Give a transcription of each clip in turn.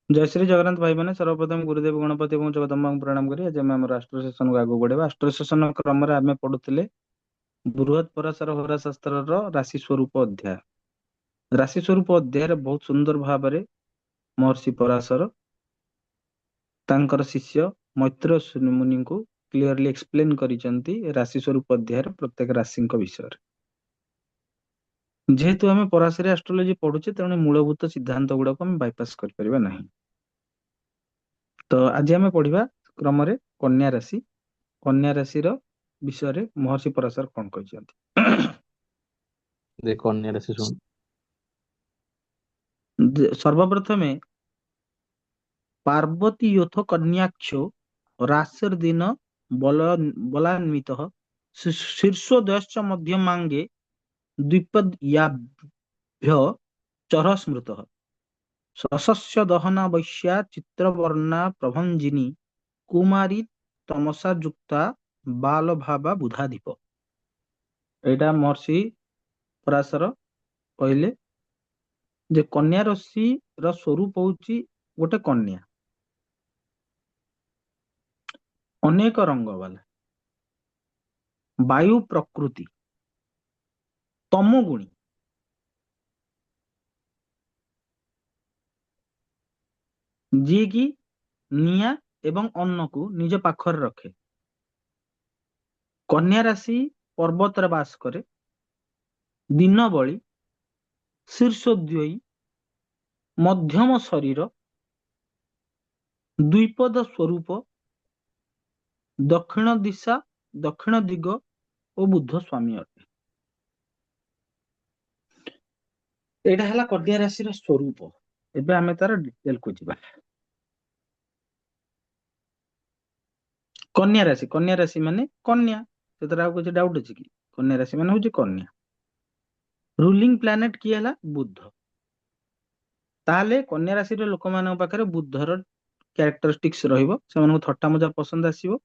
जय श्री जगन्नाथ भाई मैंने सर्वप्रथम गुरुदेव गणपति और जगदम्बा को प्रणाम करी आज आम राष्ट्र सेशन को आगू बढ़ेगा। राष्ट्र सेशन क्रम आम पढ़ुले बृहत पराशर होरा शास्त्र राशि स्वरूप अध्याय। राशि स्वरूप अध्याय बहुत सुंदर भाव में महर्षि पराशर तांकर शिष्य मैत्र मुनि को क्लीयरली एक्सप्लेन करिसेंती राशि स्वरूप अध्याय प्रत्येक राशि विषय। जेहेतु आम पराशरी एस्ट्रोलोजी पढ़ुचे तेणु मूलभूत सिद्धांत गुड़ाक आम बाईपास कर ना। तो आज आम पढ़ा क्रम कन्या राशि। कन्या राशि विषय महर्षि पराशर कौन कहते देख कन्या राशि सुन। सर्वप्रथमे पार्वती योथ कन्याक्षो राशिर दिन बल बलान्वित शीर्षोदयश्च मध्यमांगे द्विपद्याभ्य चर स्मृत सशस्य दहना वैश्या चित्रवर्णा प्रभंजिनी कुमारी तमसा युक्ता बाल भावा बुधाधिप। एटा महर्षि पराशर कहले जे कन्या राशि स्वरूप होची गोटे कन्या अनेक रंग वाला वायु प्रकृति तमोगुणी जी की निया एवं अन्न को निज पाखर रखे। कन्या राशि पर्वत रे बास करे दिन बली शीर्षोद्ययी मध्यम शरीर द्विपद स्वरूप दक्षिण दिशा दक्षिण दिग और बुद्ध स्वामी अटे। एटा हला कन्या राशि स्वरूप। एबे आमे तार डिटेल को जिबा। कन्या राशि माने कन्या सेतरा कुछ डाउट अछि कि कन्या राशि माने होची कन्या। रूलिंग प्लैनेट किए हला बुध। ताले कन्या राशि रे लोक मानक पाखरे बुधर कैरेक्टरिस्टिक्स रहिबो। सेमानक थट्टा मजा पसंद आसीबो।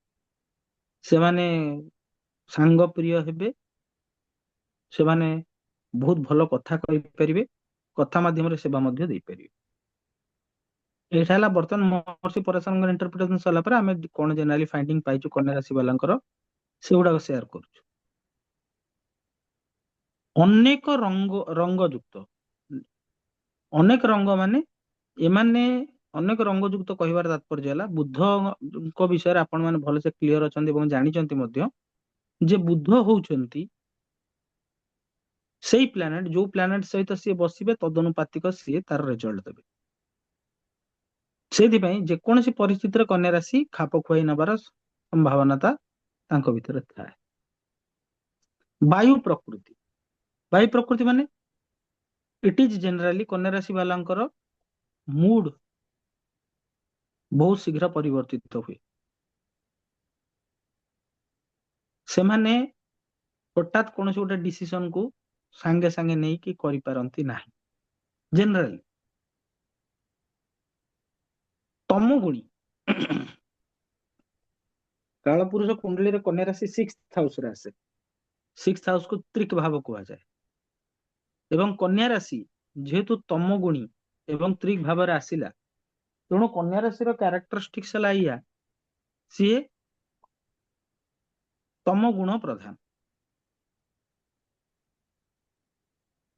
सेमाने सांग प्रिय हेबे। सेमाने बहुत भलो कथा कहि परिबे। कथा माध्यम रे सेवा मध्य देई परिबे। एटा हला बर्तन महर्षि पराशर इंटरप्रिटेशन सला पर आमे कोन जनरली फाइंडिंग पाइछु कन्या राशि वालांकर सेउडा शेयर करूछु। अनेक रंग युक्त अनेक रंग माने एमाने अनेक रंग युक्त कहिबार तात्पर्य हला बुद्ध को विषय आपण माने भलो से क्लियर अछंती एवं जानि चंती मध्य जे बुद्ध होउचंती सेई प्लैनेट जो प्लैनेट सहित सी बसिबे तदनुपातिक सी तार रिजल्ट देबे। सेथि पई जे कोनसी परिस्थिति रे कन्या राशि खाप खुआई नबार संभावनाता तांको भितर थाए। वायु प्रकृति माने इट इज जनरली कन्या राशि वालांकर मूड बहुत शीघ्र परिवर्तित हुए। से माने हठात कौन गोटे डिसीजन को सांगे सांगे नहीं कि करि पारंती नाही जनरली। तमोगुणी कालपुरुष कुंडली रे कन्या राशि 6th हाउस रे आसे। 6th हाउस को त्रिक भाव कहा जाए एवं कन्या राशि जेहेतु तमोगुणी एवं त्रिक भाव रे आसिला तेणु कन्या राशि रो कैरेक्टरिस्टिक्स हला या सी तमोगुण प्रधान।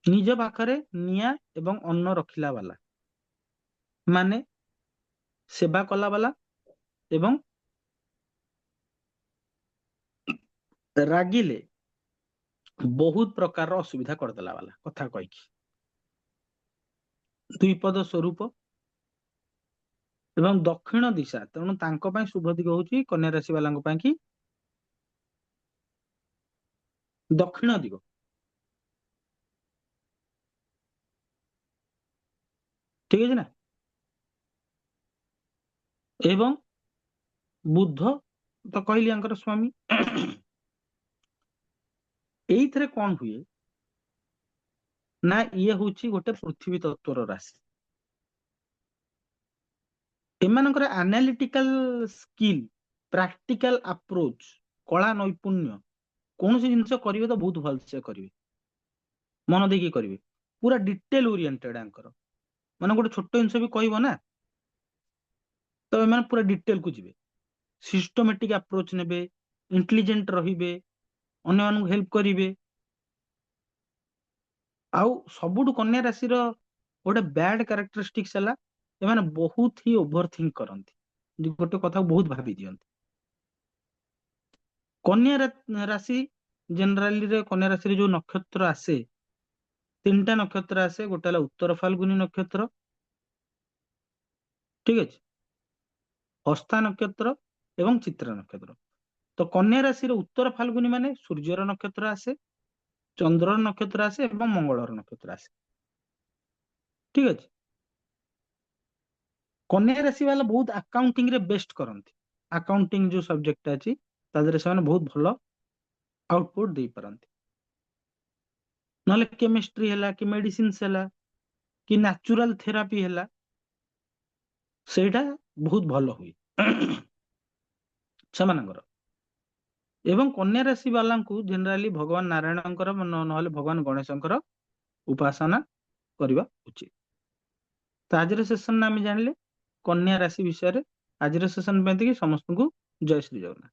निज पाखरे निया एवं अन्न रखिला वाला माने सेवा कला वाला एवं रागिले बहुत प्रकार असुविधा करदेला वाला कथा कही द्विपद स्वरूप एवं दक्षिण दिशा तेणु तांको ପାଇଁ शुभ दिग होची कन्या राशि वाला कि दक्षिण दिग। ठीक है ना। एवं बुद्ध तो कहली अंकर स्वामी एइथरे कौन हुए ना ये होची गोटे पृथ्वी तत्वर राशि। एमानकर एनालिटिकल स्किल प्रैक्टिकल अप्रोच कला नैपुण्य कौन सी जिनस करिवे तो बहुत भल से करिवे मन देखि करिवे पूरा डिटेल ओरिएंटेड आंकर माने गोटे छोट जिनस भी कहबो ना ତ ଏମାନେ ପୁରା ଡିଟେଲ କୁ ଯିବେ, ସିଷ୍ଟମେଟିକ ଆପ୍ରୋଚ ନେବେ, ଇଣ୍ଟେଲିଜେଣ୍ଟ ରହିବେ, ଅନ୍ୟମାନଙ୍କୁ ହେଲ୍ପ କରିବେ। ଆଉ ସବୁଠୁ କନ୍ୟା ରାଶିର ଗୋଟେ ବ୍ୟାଡ କ୍ୟାରେକ୍ଟରିଷ୍ଟିକ୍ସ ହେଲା ଏମାନେ ବହୁତ ହି ଓଭର ଥିଙ୍କ କରନ୍ତି, ଗୋଟେ କଥାକୁ ବହୁତ ଭାବି ଦିଅନ୍ତି। କନ୍ୟା ରାଶି ଜେନେରାଲିରେ କନ୍ୟା ରାଶିରେ ଯୋଉ ନକ୍ଷତ୍ର ଆସେ, 3ଟା ନକ୍ଷତ୍ର ଆସେ। ଗୋଟେ ହେଲା ଉତ୍ତର ଫାଲ୍ଗୁନି ନକ୍ଷତ୍ର, ଠିକ ଅଛି, ହସ୍ତା ନକ୍ଷତ୍ର ଏବଂ ଚିତ୍ରା ନକ୍ଷତ୍ର। ତ କନ୍ୟା ରାଶିର ଉତ୍ତର ଫାଲ୍ଗୁନି ମାନେ ସୂର୍ଯ୍ୟର ନକ୍ଷତ୍ର ଆସେ, ଚନ୍ଦ୍ରର ନକ୍ଷତ୍ର ଆସେ ଏବଂ ମଙ୍ଗଳର ନକ୍ଷତ୍ର ଆସେ, ଠିକ ଅଛି। କନ୍ୟା ରାଶି ବାଲା ବହୁତ ଆକାଉଣ୍ଟିଂ ରେ ବେଷ୍ଟ କରନ୍ତି। ଆକାଉଣ୍ଟିଂ ଯୋଉ ସବଜେକ୍ଟ ଅଛି ତା ଦେହରେ ସେମାନେ ବହୁତ ଭଲ ଆଉଟପୁଟ ଦେଇପାରନ୍ତି। ନହେଲେ କେମିଷ୍ଟ୍ରି ହେଲା କି ମେଡିସିନ୍ସ ହେଲା କି ନ୍ୟାଚୁରାଲ ଥେରାପି ହେଲା, ସେଇଟା ବହୁତ ଭଲ ହୁଏ ସେମାନଙ୍କର। ଏବଂ କନ୍ୟା ରାଶି ବାଲାଙ୍କୁ ଜେନେରାଲି ଭଗବାନ ନାରାୟଣଙ୍କର ନହେଲେ ଭଗବାନ ଗଣେଶଙ୍କର ଉପାସନା କରିବା ଉଚିତ। ତ ଆଜିର ସେସନରେ ଆମେ ଜାଣିଲେ କନ୍ୟା ରାଶି ବିଷୟରେ। ଆଜିର ସେସନ ପାଇଁ ସମସ୍ତଙ୍କୁ ଜୟ ଶ୍ରୀ ଜଗନ୍ନାଥ।